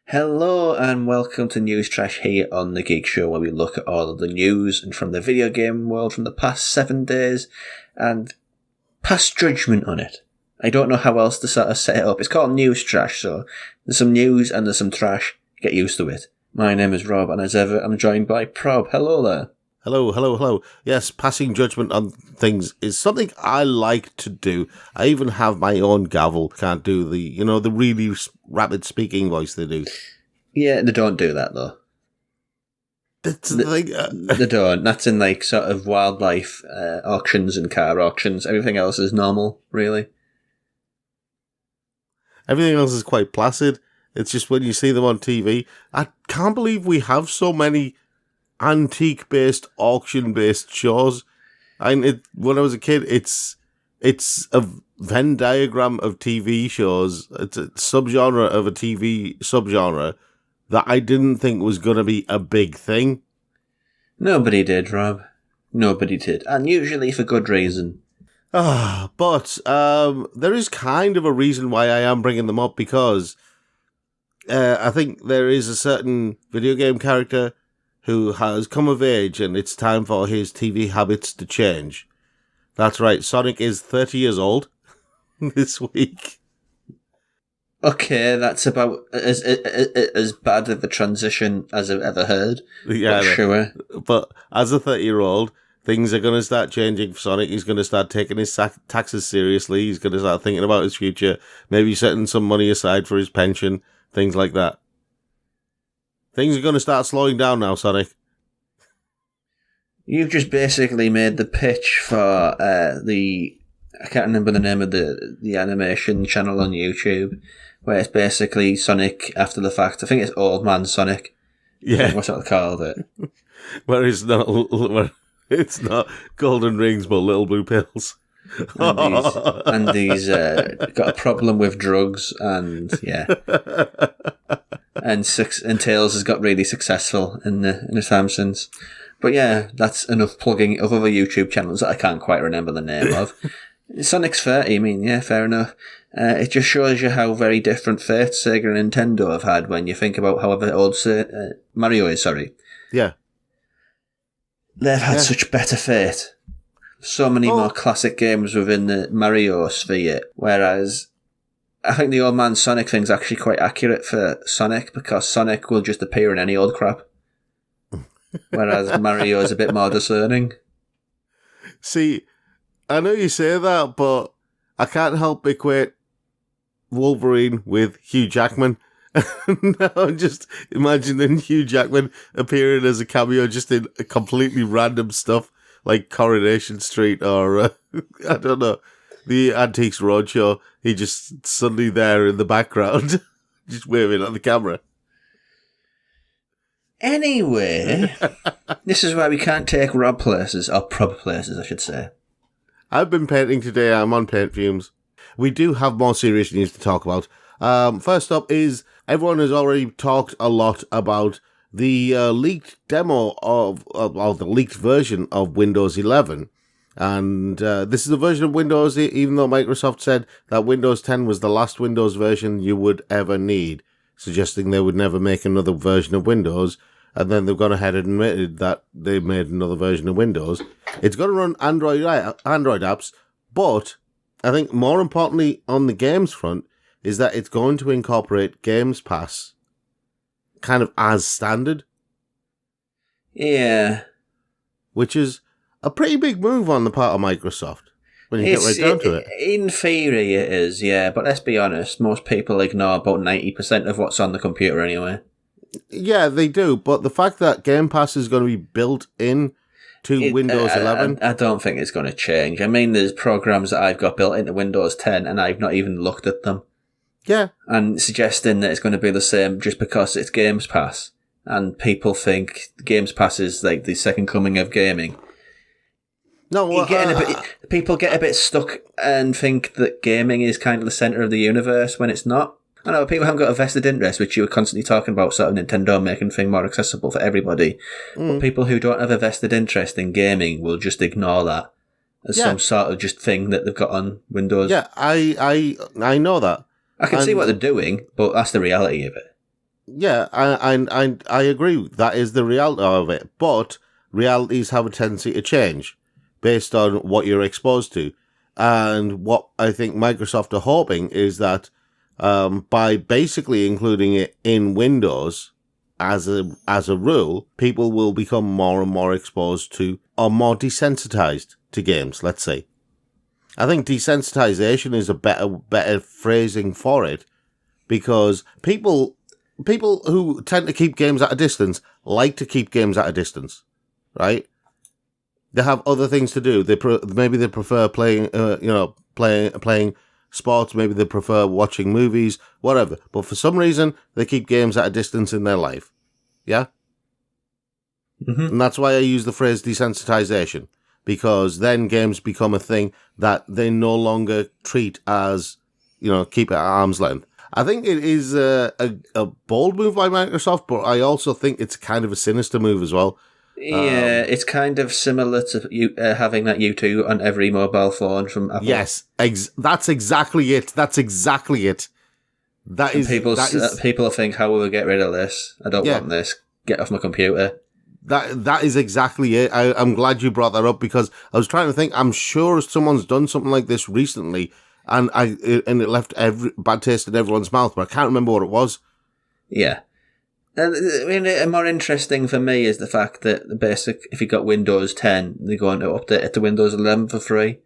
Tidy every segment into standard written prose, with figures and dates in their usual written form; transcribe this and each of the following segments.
Hello and welcome to News Trash here on the Geek Show, where we look at all of the news and from the video game world from the past 7 days and pass judgment on it. I don't know how else to sort of set it up. It's called News Trash, so there's some news and there's some trash. Get used to it. My name is Rob, and as ever, I'm joined by Prob. Hello there. Hello. Yes, passing judgment on things is something I like to do. I even have my own gavel. Can't do the really rapid speaking voice they do. Yeah, they don't do that, though. That's the thing. They don't. That's in, sort of wildlife auctions and car auctions. Everything else is normal, really. Everything else is quite placid. It's just when you see them on TV, I can't believe we have so many antique-based, auction-based shows. When I was a kid, it's a Venn diagram of TV shows. It's a subgenre of a TV subgenre that I didn't think was going to be a big thing. Nobody did, Rob. Nobody did. And usually for good reason. But there is kind of a reason why I am bringing them up, because I think there is a certain video game character who has come of age, and it's time for his TV habits to change. That's right, Sonic is 30 years old this week. Okay, that's about as bad of a transition as I've ever heard. Yeah, sure. But as a 30-year-old, things are going to start changing for Sonic. He's going to start taking his taxes seriously. He's going to start thinking about his future, maybe setting some money aside for his pension, things like that. Things are going to start slowing down now, Sonic. You've just basically made the pitch for I can't remember the name of the animation channel on YouTube, where it's basically Sonic after the fact. I think it's Old Man Sonic. Yeah. What's that called it? Where it's not golden rings, but little blue pills. And he's got a problem with drugs, and yeah. And Tails has got really successful in the time since. But yeah, that's enough plugging of other YouTube channels that I can't quite remember the name of. Sonic's 30, I mean, yeah, fair enough. It just shows you how very different fates Sega and Nintendo have had when you think about however old Mario is, sorry. Yeah. They've had such better fate. So many more classic games within the Mario sphere, whereas I think the Old Man Sonic thing's actually quite accurate for Sonic, because Sonic will just appear in any old crap. Whereas Mario is a bit more discerning. See, I know you say that, but I can't help equate Wolverine with Hugh Jackman. No, I'm just imagining Hugh Jackman appearing as a cameo just in completely random stuff like Coronation Street or, I don't know, the Antiques Roadshow. He just suddenly there in the background, just waving at the camera. Anyway, this is why we can't take Rob places, or proper places, I should say. I've been painting today. I'm on paint fumes. We do have more serious news to talk about. First up is everyone has already talked a lot about the leaked demo of the leaked version of Windows 11. And this is a version of Windows, even though Microsoft said that Windows 10 was the last Windows version you would ever need, suggesting they would never make another version of Windows. And then they've gone ahead and admitted that they made another version of Windows. It's going to run Android apps, but I think more importantly on the games front is that it's going to incorporate Games Pass kind of as standard. Yeah. Which is a pretty big move on the part of Microsoft when you get right down to it. In theory it is, yeah, but let's be honest, most people ignore about 90% of what's on the computer anyway. Yeah, they do, but the fact that Game Pass is going to be built in to Windows 11... I don't think it's going to change. I mean, there's programs that I've got built into Windows 10 and I've not even looked at them. Yeah. And suggesting that it's going to be the same just because it's Games Pass. And people think Games Pass is like the second coming of gaming. No, people get a bit stuck and think that gaming is kind of the centre of the universe when it's not. I know people haven't got a vested interest, which you were constantly talking about, sort of Nintendo making things more accessible for everybody. But people who don't have a vested interest in gaming will just ignore that as some sort of just thing that they've got on Windows. Yeah, I know that. I can see what they're doing, but that's the reality of it. Yeah, I agree. That is the reality of it. But realities have a tendency to change based on what you're exposed to. And what I think Microsoft are hoping is that by basically including it in Windows as a rule, people will become more and more exposed to, or more desensitized to games, let's say. I think desensitization is a better phrasing for it, because people who tend to keep games at a distance like to keep games at a distance, right? They have other things to do. Maybe they prefer playing, playing sports. Maybe they prefer watching movies, whatever. But for some reason, they keep games at a distance in their life. Yeah? Mm-hmm. And that's why I use the phrase desensitization, because then games become a thing that they no longer treat as, keep it at arm's length. I think it is a bold move by Microsoft, but I also think it's kind of a sinister move as well. Yeah, it's kind of similar to you having that U2 on every mobile phone from Apple. Yes, that's exactly it. That's exactly it. People think, how will we get rid of this? I don't want this. Get off my computer. That is exactly it. I'm glad you brought that up, because I was trying to think. I'm sure someone's done something like this recently, and it left bad taste in everyone's mouth, but I can't remember what it was. Yeah. And I mean, more interesting for me is the fact that the basic, if you got Windows 10, they're going to update it to Windows 11 for free.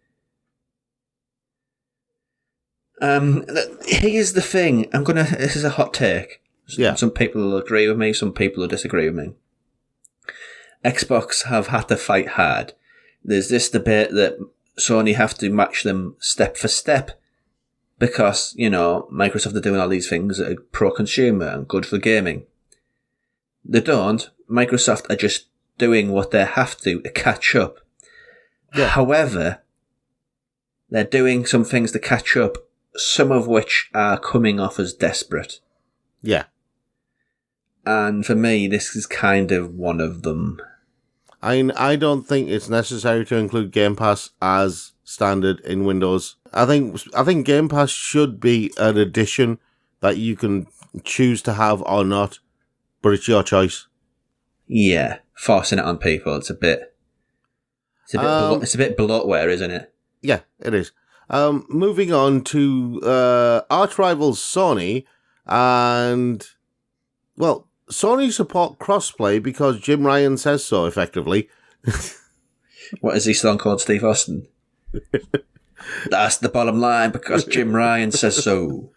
Here's the thing. This is a hot take. Yeah. Some people will agree with me, some people will disagree with me. Xbox have had to fight hard. There's this debate that Sony have to match them step for step because, Microsoft are doing all these things that are pro-consumer and good for gaming. They don't. Microsoft are just doing what they have to catch up. Yeah. However, they're doing some things to catch up, some of which are coming off as desperate. Yeah. And for me, this is kind of one of them. I don't think it's necessary to include Game Pass as standard in Windows. I think Game Pass should be an addition that you can choose to have or not, but it's your choice. Yeah, forcing it on people, it's a bit bloatware, isn't it? Yeah, it is. Moving on to arch rivals Sony, and Sony support crossplay because Jim Ryan says so, effectively. What, is he still called Steve Austin? That's the bottom line, because Jim Ryan says so.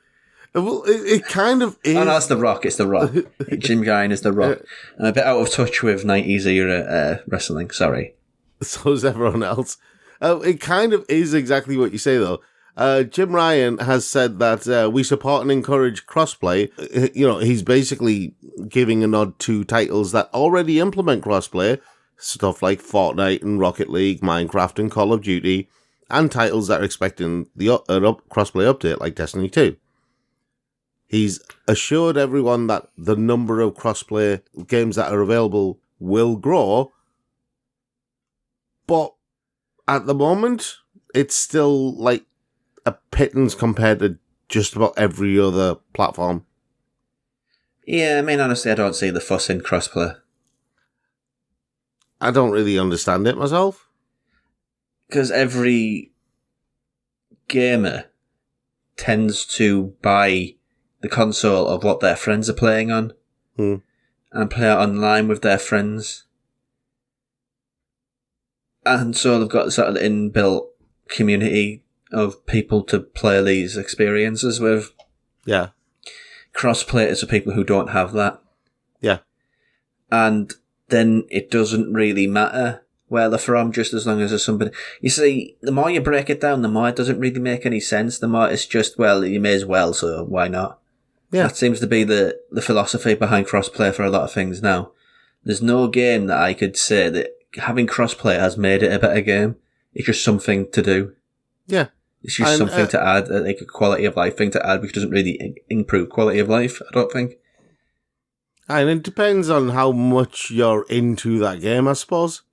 Well, it kind of is. Oh, no, that's The Rock. It's The Rock. Jim Ryan is The Rock. I'm a bit out of touch with 90s era wrestling, sorry. So is everyone else. It kind of is exactly what you say, though. Jim Ryan has said that we support and encourage crossplay. He's basically giving a nod to titles that already implement crossplay, stuff like Fortnite and Rocket League, Minecraft and Call of Duty, and titles that are expecting the crossplay update like Destiny 2. He's assured everyone that the number of crossplay games that are available will grow, but at the moment, it's still like a pittance compared to just about every other platform. Yeah, I mean, honestly, I don't see the fuss in crossplay. I don't really understand it myself. Because every gamer tends to buy the console of what their friends are playing on and play it online with their friends. And so they've got sort of the inbuilt community of people to play these experiences with. Yeah. Crossplay is for people who don't have that. Yeah. And then it doesn't really matter where they're from, just as long as there's somebody. You see, the more you break it down, the more it doesn't really make any sense. The more it's just, well, you may as well, so why not? Yeah. That seems to be the philosophy behind crossplay for a lot of things now. There's no game that I could say that having crossplay has made it a better game. It's just something to do. Yeah. It's just something to add, like a quality of life thing to add, which doesn't really improve quality of life, I don't think. And it depends on how much you're into that game, I suppose.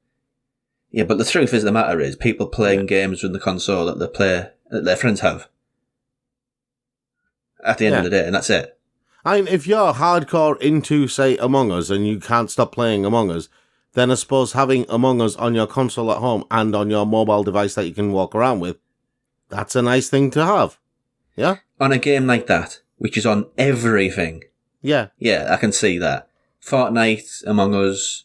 Yeah, but the truth is, the matter is, people playing games with the console that their friends have. At the end of the day, and that's it. I mean, if you're hardcore into, say, Among Us and you can't stop playing Among Us, then I suppose having Among Us on your console at home and on your mobile device that you can walk around with, that's a nice thing to have. Yeah? On a game like that, which is on everything. Yeah. Yeah, I can see that. Fortnite, Among Us,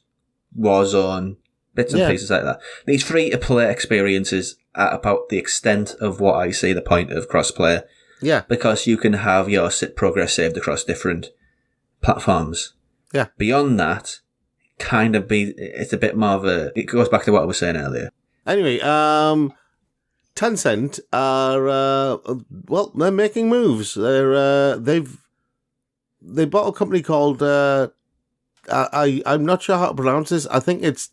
Warzone, bits and pieces like that. These free-to-play experiences are about the extent of what I see the point of crossplay. Yeah. Because you can have your progress saved across different platforms. Yeah. Beyond that, it's a bit more of it goes back to what I was saying earlier. Anyway, Tencent are, they're making moves. They bought a company called, I'm not sure how to pronounce this. I think it's,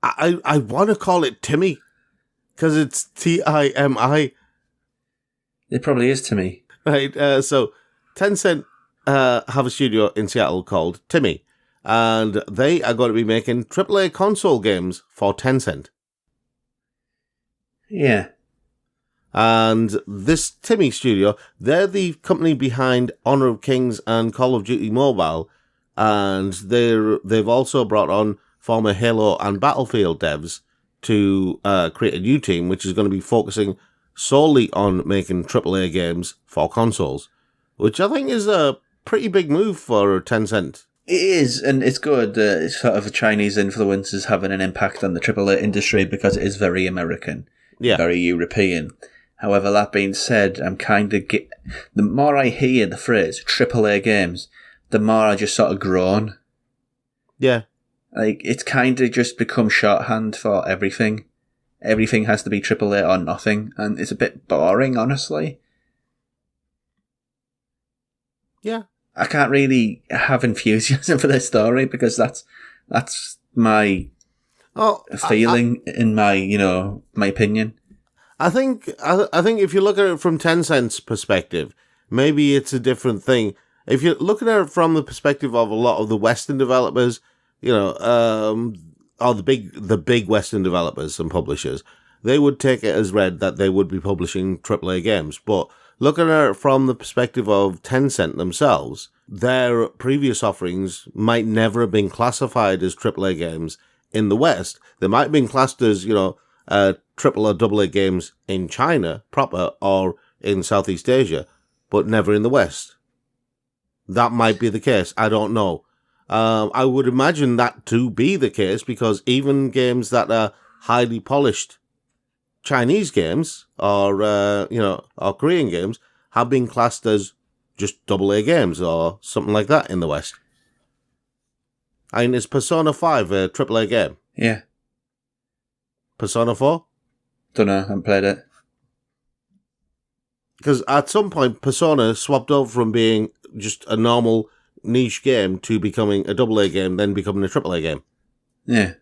I want to call it Timmy, because it's Timi. It probably is to me. Right, so Tencent have a studio in Seattle called Timmy, and they are going to be making AAA console games for Tencent. Yeah. And this Timmy studio, they're the company behind Honor of Kings and Call of Duty Mobile, and they've also brought on former Halo and Battlefield devs to create a new team, which is going to be focusing solely on making AAA games for consoles, which I think is a pretty big move for Tencent. It is, and it's good that sort of the Chinese influence is having an impact on the AAA industry because it is very American, very European. However, that being said, I'm kind of the more I hear the phrase AAA games, the more I just sort of groan. Yeah. Like, it's kind of just become shorthand for everything. Everything has to be AAA or nothing, and it's a bit boring, honestly. Yeah. I can't really have enthusiasm for this story because that's my feeling in my opinion. I think if you look at it from Tencent's perspective, maybe it's a different thing. If you're looking at it from the perspective of a lot of the Western developers, or the big Western developers and publishers, they would take it as read that they would be publishing AAA games. But looking at it from the perspective of Tencent themselves, their previous offerings might never have been classified as AAA games in the West. They might have been classed as, triple or double A games in China proper or in Southeast Asia, but never in the West. That might be the case. I don't know. I would imagine that to be the case because even games that are highly polished Chinese games or Korean games have been classed as just AA games or something like that in the West. I mean, is Persona 5 a AAA game? Yeah. Persona 4? Don't know, I haven't played it. Because at some point, Persona swapped over from being just a normal niche game to becoming a AA game, then becoming a AAA game. Yeah.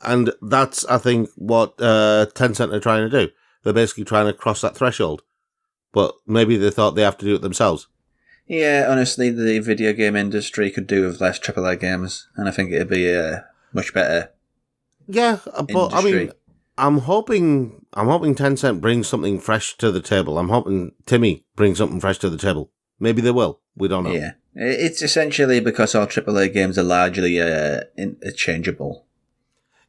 And that's, I think, what Tencent are trying to do. They're basically trying to cross that threshold. But maybe they thought they have to do it themselves. Yeah, honestly, the video game industry could do with less AAA games, and I think it'd be a much better but industry. I mean, I'm hoping Tencent brings something fresh to the table. I'm hoping Timmy brings something fresh to the table. Maybe they will. We don't know. Yeah. It's essentially because all AAA games are largely interchangeable.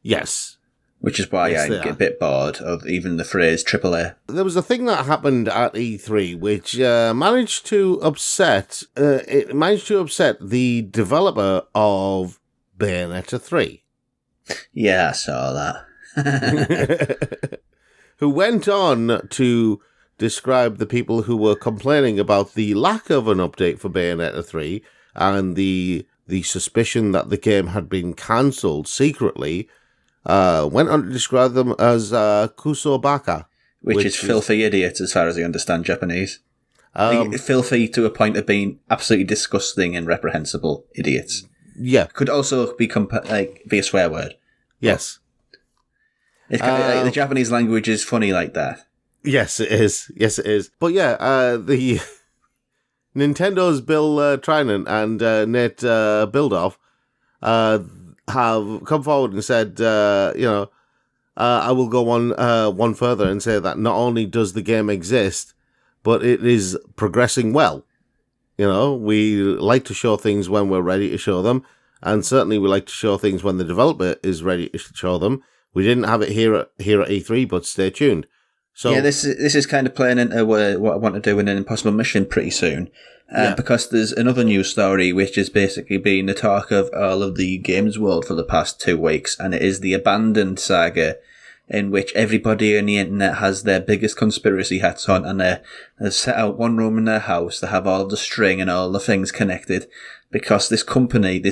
Yes. Which is why I get a bit bored of even the phrase AAA. There was a thing that happened at E3 which managed to upset the developer of Bayonetta 3. Yeah, I saw that. Who went on to describe the people who were complaining about the lack of an update for Bayonetta 3 and the suspicion that the game had been cancelled secretly, went on to describe them as kusobaka. Which is filthy idiots as far as I understand Japanese. Filthy to a point of being absolutely disgusting and reprehensible idiots. Yeah. Could also be a swear word. Yes. It's kind of the Japanese language is funny like that. Yes, it is. Yes, it is. But yeah, the Nintendo's Bill Trinan and Nate Bildoff have come forward and said, I will go one further and say that not only does the game exist, but it is progressing well. You know, we like to show things when we're ready to show them, and certainly we like to show things when the developer is ready to show them. We didn't have it here at E3, but stay tuned. So yeah, this is kind of playing into what I want to do in an Impossible Mission pretty soon, because there's another news story which has basically been the talk of all of the games world for the past 2 weeks, and it is the Abandoned saga, in which everybody on the internet has their biggest conspiracy hats on, and they've set out one room in their house to have all the string and all the things connected, because this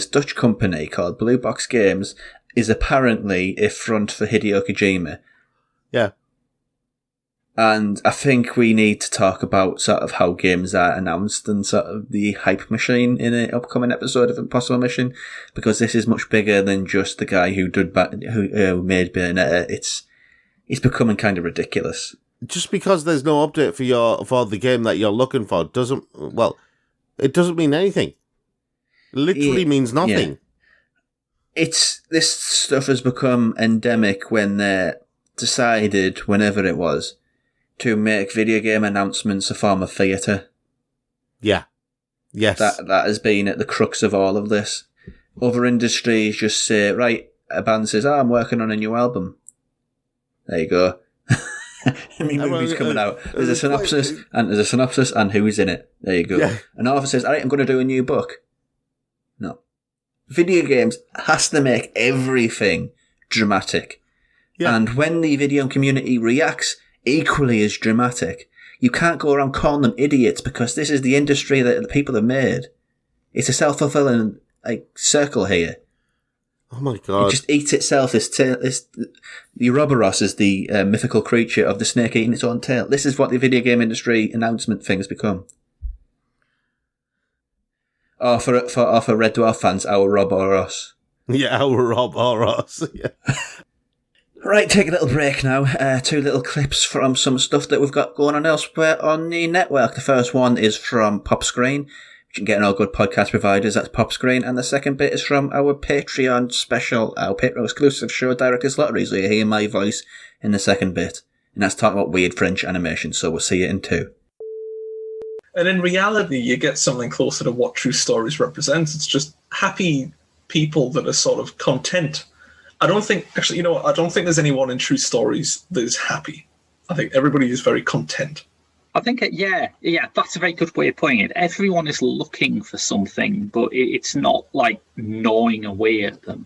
Dutch company called Blue Box Games is apparently a front for Hideo Kojima. Yeah. And I think we need to talk about sort of how games are announced and sort of the hype machine in an upcoming episode of Impossible Mission, because this is much bigger than just the guy who made Bayonetta. It's becoming kind of ridiculous. Just because there's no update for the game that you're looking for doesn't mean anything. It literally means nothing. Yeah. This stuff has become endemic when they decided, whenever it was, to make video game announcements a form of theatre. Yeah. Yes. That has been at the crux of all of this. Other industries just say, right, a band says, I'm working on a new album. There you go. I mean, movie's coming out. There's a synopsis, and who's in it. There you go. Yeah. An author says, all right, I'm going to do a new book. No. Video games has to make everything dramatic. Yeah. And when the video community reacts equally as dramatic, you can't go around calling them idiots, because this is the industry that the people have made. It's a self-fulfilling circle here. Oh my god. It just eats itself. The Ouroboros is the mythical creature of the snake eating its own tail. This is what the video game industry announcement things become. Or for Red Dwarf fans, our Ouroboros. Yeah, our Ouroboros. Yeah. Right, take a little break now. 2 little clips from some stuff that we've got going on elsewhere on the network. The first one is from PopScreen, which you can get on all good podcast providers. That's PopScreen. And the second bit is from our Patreon special, our Patreon exclusive show, Director's Lottery. So you hear my voice in the second bit. And that's talking about weird French animation. So we'll see you in 2. And in reality, you get something closer to what true stories represent. It's just happy people that are sort of content. I don't think there's anyone in True Stories that is happy. I think everybody is very content. I think, that's a very good way of putting it. Everyone is looking for something, but it's not like gnawing away at them.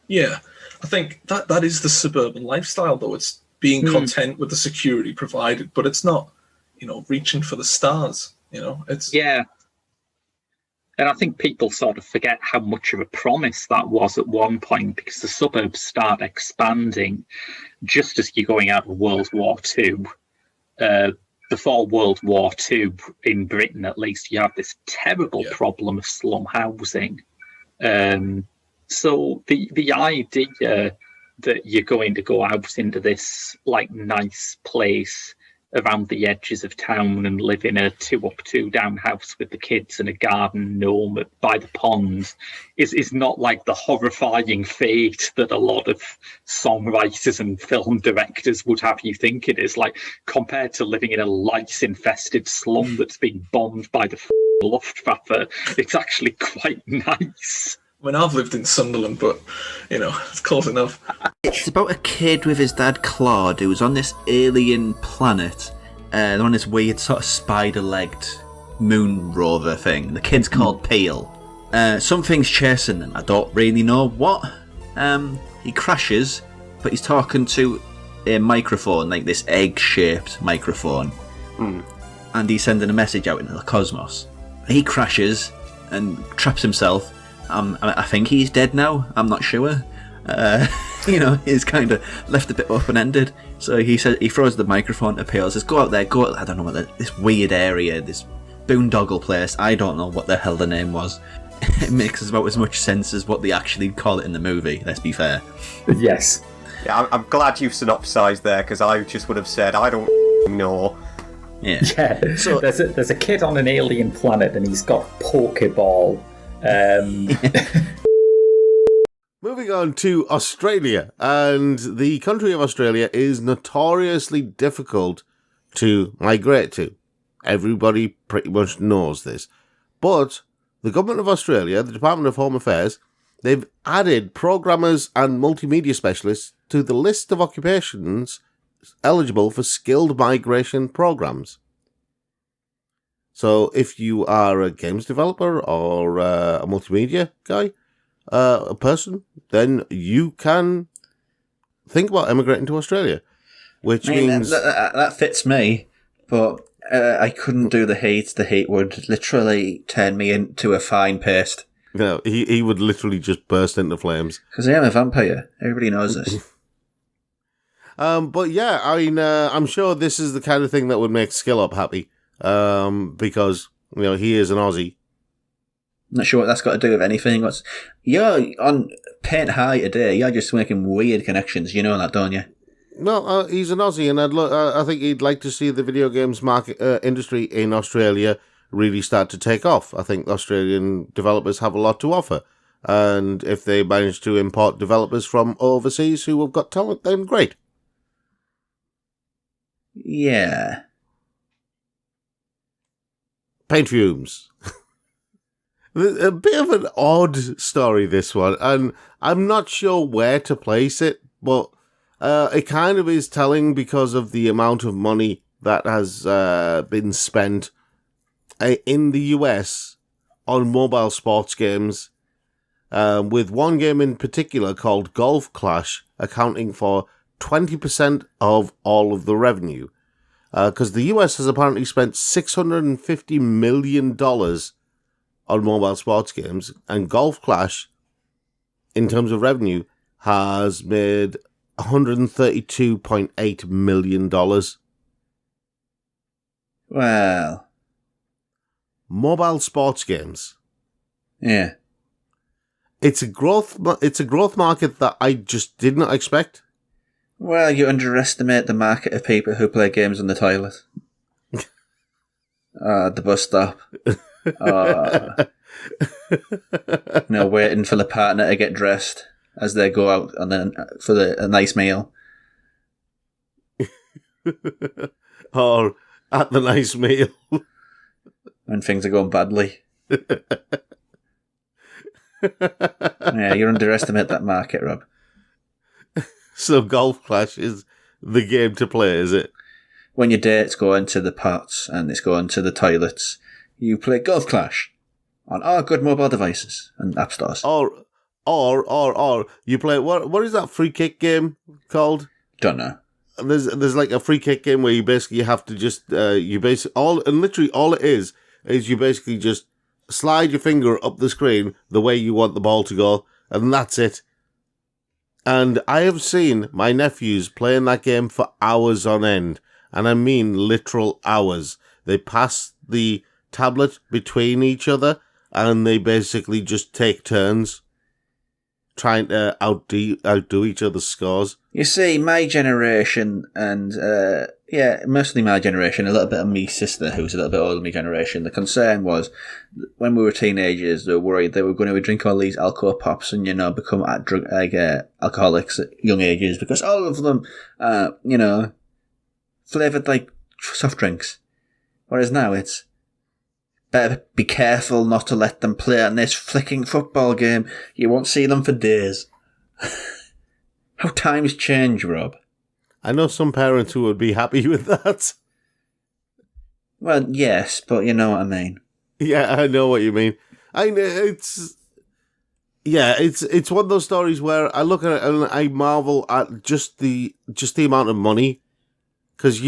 Yeah, I think that is the suburban lifestyle, though. It's being content with the security provided, but it's not, reaching for the stars. It's yeah. And I think people sort of forget how much of a promise that was at one point, because the suburbs start expanding just as you're going out of World War II. Before World War II, in Britain at least, you have this terrible problem of slum housing. So the idea that you're going to go out into this nice place around the edges of town and live in a 2-up, 2-down house with the kids and a garden gnome by the pond is not like the horrifying fate that a lot of songwriters and film directors would have you think it is. Compared to living in a lice-infested slum that's been bombed by the Luftwaffe, it's actually quite nice. I mean, I've lived in Sunderland, but, it's close enough. It's about a kid with his dad, Claude, who's on this alien planet. They're on this weird sort of spider-legged moon rover thing. The kid's called Peel. Something's chasing them. I don't really know what. He crashes, but he's talking to a microphone, like this egg-shaped microphone. And he's sending a message out into the cosmos. He crashes and traps himself. I think he's dead now. I'm not sure. He's kind of left a bit open-ended. So he says he throws the microphone to Peel, says, "Go out there, go." I don't know what this weird area, this boondoggle place. I don't know what the hell the name was. It makes about as much sense as what they actually call it in the movie. Let's be fair. Yes. Yeah, I'm glad you've synopsised there, because I just would have said I don't know. Yeah. Yeah. So there's a kid on an alien planet, and he's got Pokeball. Moving on to Australia, and the country of Australia is notoriously difficult to migrate to. Everybody pretty much knows this. But the Government of Australia, the Department of Home Affairs, they've added programmers and multimedia specialists to the list of occupations eligible for skilled migration programs. So if you are a games developer or a multimedia guy, a person, then you can think about emigrating to Australia, which means... That fits me, but I couldn't do the heat. The heat would literally turn me into a fine paste. No, he would literally just burst into flames. Because I am a vampire. Everybody knows this. But yeah, I mean, I'm sure this is the kind of thing that would make Skill Up happy. Because, you know, he is an Aussie. Not sure what that's got to do with anything. You're on Paint High today. You're just making weird connections. You know that, don't you? No, he's an Aussie, and I think he'd like to see the video games market industry in Australia really start to take off. I think Australian developers have a lot to offer, and if they manage to import developers from overseas who have got talent, then great. Yeah. Paint fumes. A bit of an odd story, this one, and I'm not sure where to place it, but it kind of is telling because of the amount of money that has been spent in the US on mobile sports games, with one game in particular called Golf Clash accounting for 20% of all of the revenue. Because the US has apparently spent $650 million on mobile sports games, and Golf Clash, in terms of revenue, has made $132.8 million. Well, mobile sports games. Yeah. It's a growth market that I just did not expect. Well, you underestimate the market of people who play games on the toilet. The bus stop. Waiting for the partner to get dressed as they go out and then for a nice meal. Or at the nice meal. When things are going badly. Yeah, you underestimate that market, Rob. So Golf Clash is the game to play, is it? When your date's going to the pots and it's going to the toilets, you play Golf Clash on all good mobile devices and app stores. Or you play, what is that free kick game called? Don't know. There's like a free kick game where you basically have to just, literally all it is you basically just slide your finger up the screen the way you want the ball to go, and that's it. And I have seen my nephews playing that game for hours on end. And I mean literal hours. They pass the tablet between each other and they basically just take turns trying to outdo each other's scores. You see, my generation and, mostly my generation, a little bit of me sister who's a little bit older than my generation, the concern was when we were teenagers, they were worried they were going to drink all these alcohol pops and, become alcoholics at young ages because all of them, flavoured like soft drinks. Whereas now it's better be careful not to let them play on this flicking football game. You won't see them for days. How times change, Rob. I know some parents who would be happy with that. Well, yes, but you know what I mean. Yeah, I know what you mean. It's one of those stories where I look at it and I marvel at just the amount of money. Because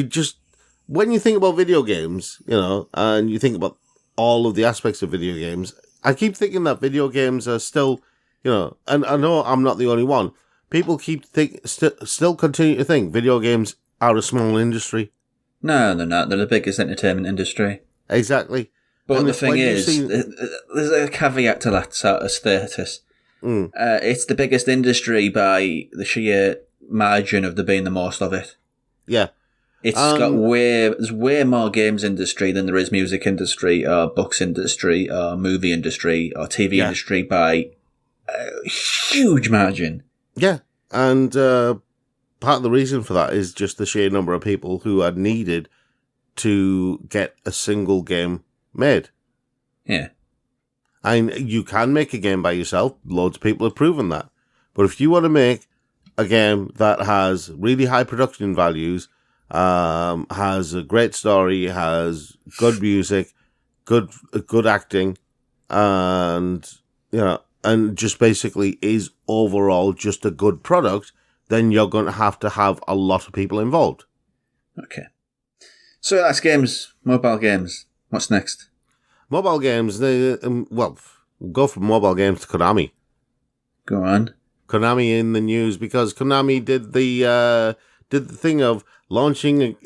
when you think about video games, and you think about all of the aspects of video games, I keep thinking that video games are still, and I know I'm not the only one. People keep still continue to think video games are a small industry. No, they're not. They're the biggest entertainment industry. Exactly. But and the thing is, there's a caveat to that sort of status. It's the biggest industry by the sheer margin of there being the most of it. Yeah. It's there's way more games industry than there is music industry or books industry or movie industry or TV industry by a huge margin. Yeah, and part of the reason for that is just the sheer number of people who are needed to get a single game made. Yeah. And you can make a game by yourself. Loads of people have proven that. But if you want to make a game that has really high production values, has a great story, has good music, good acting, and and just basically is overall just a good product, then you're going to have a lot of people involved. Okay. So that's games, mobile games. What's next? Mobile games, go from mobile games to Konami. Go on. Konami in the news because Konami did the thing of launching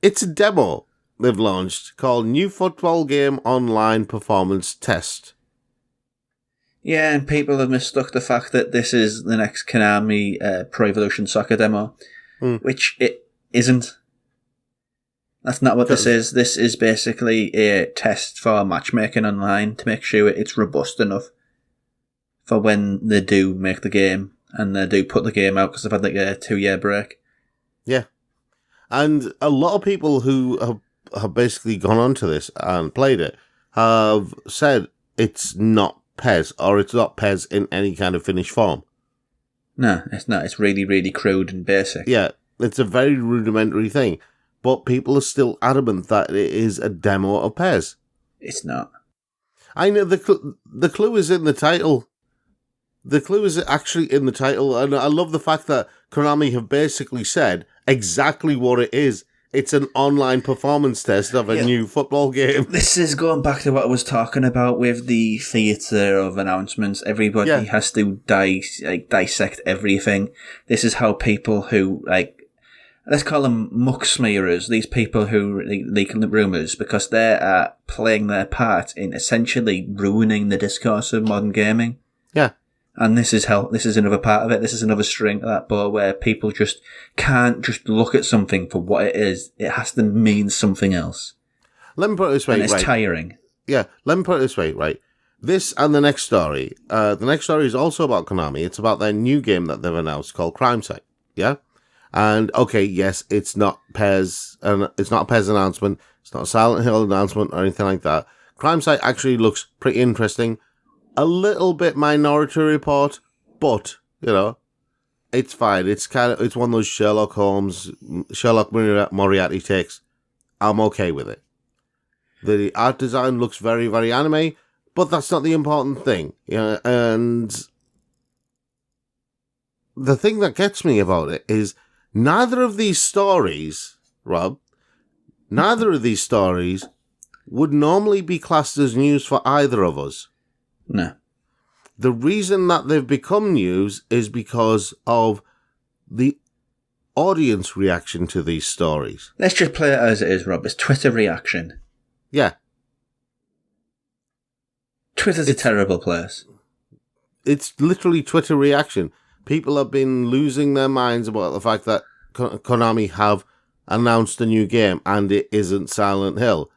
it's a demo they've launched called New Football Game Online Performance Test. Yeah, and people have mistook the fact that this is the next Konami Pro Evolution Soccer demo, which it isn't. That's not what this is. This is basically a test for matchmaking online to make sure it's robust enough for when they do make the game and they do put the game out because they've had like a 2-year break. Yeah. And a lot of people who have basically gone onto this and played it have said it's not PES or it's not PES in any kind of finished form. No, it's not. It's really, really crude and basic. Yeah, it's a very rudimentary thing. But people are still adamant that it is a demo of PES. It's not. I know the clue is in the title. The clue is actually in the title, and I love the fact that Konami have basically said exactly what it is. It's an online performance test of a new football game. This is going back to what I was talking about with the theatre of announcements. Everybody has to dissect everything. This is how people who let's call them muck smearers, these people who leak the rumours, because they are playing their part in essentially ruining the discourse of modern gaming. Yeah. And this is another part of it. This is another string to that bow where people just can't just look at something for what it is. It has to mean something else. Let me put it this way, and it's tiring. Yeah, let me put it this way, right? This and the next story. The next story is also about Konami. It's about their new game that they've announced called Crime Site. Yeah? And, okay, yes, it's not PES, and it's not a PES announcement, it's not a Silent Hill announcement or anything like that. Crime Site actually looks pretty interesting. A little bit Minority Report, but, it's fine. It's one of those Sherlock Moriarty takes. I'm okay with it. The art design looks very, very anime, but that's not the important thing. And the thing that gets me about it is neither of these stories, Rob, would normally be classed as news for either of us. No. The reason that they've become news is because of the audience reaction to these stories. Let's just play it as it is, Rob. It's Twitter reaction. Yeah. Twitter's a terrible place. It's literally Twitter reaction. People have been losing their minds about the fact that Konami have announced a new game and it isn't Silent Hill.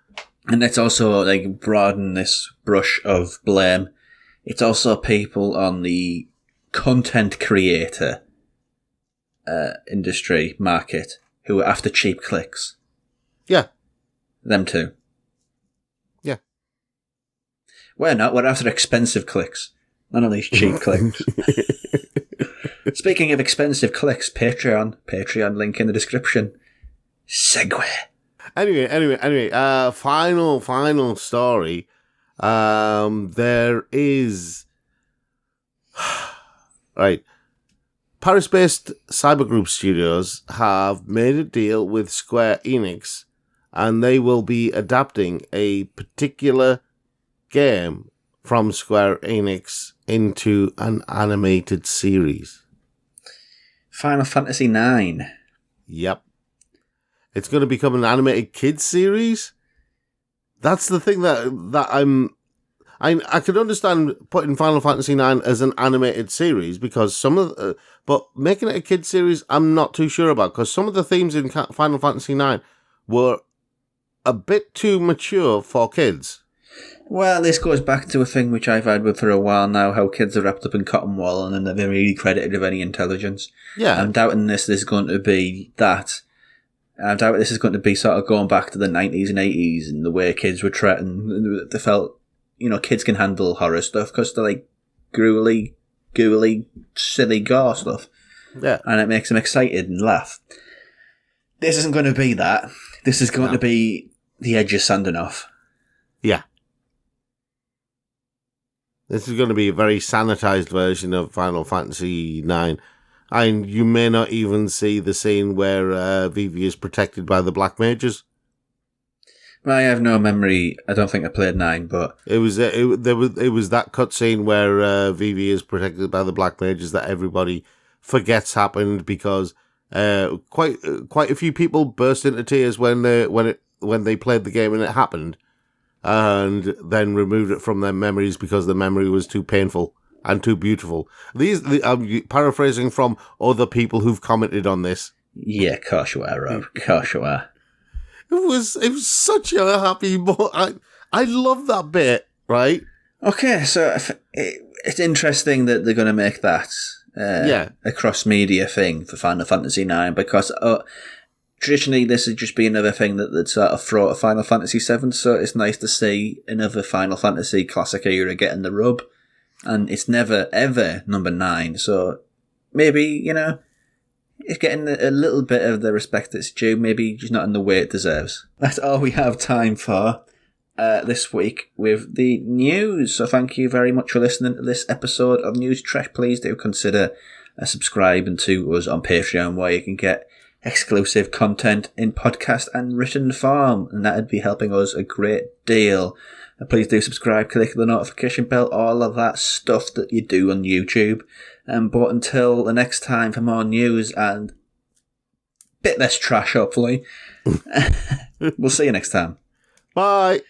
And let's also broaden this brush of blame. It's also people on the content creator industry market who are after cheap clicks. Yeah. Them too. Yeah. We're not. We're after expensive clicks. None of these cheap clicks. Speaking of expensive clicks, Patreon link in the description. Segue. Anyway, final story. There is... Right. Paris-based Cybergroup Studios have made a deal with Square Enix, and they will be adapting a particular game from Square Enix into an animated series. Final Fantasy IX. Yep. It's going to become an animated kids series. That's the thing that I could understand putting Final Fantasy IX as an animated series because but making it a kids series, I'm not too sure about because some of the themes in Final Fantasy IX were a bit too mature for kids. Well, this goes back to a thing which I've had with for a while now, how kids are wrapped up in cotton wool and they're never really credited of any intelligence. Yeah. I'm doubting this is going to be that. I doubt this is going to be sort of going back to the 90s and 80s and the way kids were treated. They felt, kids can handle horror stuff because they're like gruely, gooey, silly gore stuff. Yeah. And it makes them excited and laugh. This isn't going to be that. This is going to be the edges sanding off. Yeah. This is going to be a very sanitized version of Final Fantasy IX. And you may not even see the scene where Vivi is protected by the Black Mages. I have no memory. I don't think I played 9, but it was that cutscene where Vivi is protected by the Black Mages that everybody forgets happened because quite a few people burst into tears when they played the game and it happened, and then removed it from their memories because the memory was too painful and too beautiful. I'm paraphrasing from other people who've commented on this. Yeah, of course you are, Rob. Of course you are. It was such a happy moment. I love that bit, right? Okay, so it's interesting that they're going to make that a cross-media thing for Final Fantasy IX because traditionally this has just been another thing that sort of throw at Final Fantasy VII, so it's nice to see another Final Fantasy classic era getting the rub. And it's never, ever number 9, so maybe, it's getting a little bit of the respect it's due, maybe just not in the way it deserves. That's all we have time for this week with the news. So thank you very much for listening to this episode of News Trash. Please do consider subscribing to us on Patreon, where you can get exclusive content in podcast and written form, and that would be helping us a great deal. Please do subscribe, click the notification bell, all of that stuff that you do on YouTube. But until the next time for more news and a bit less trash, hopefully, we'll see you next time. Bye.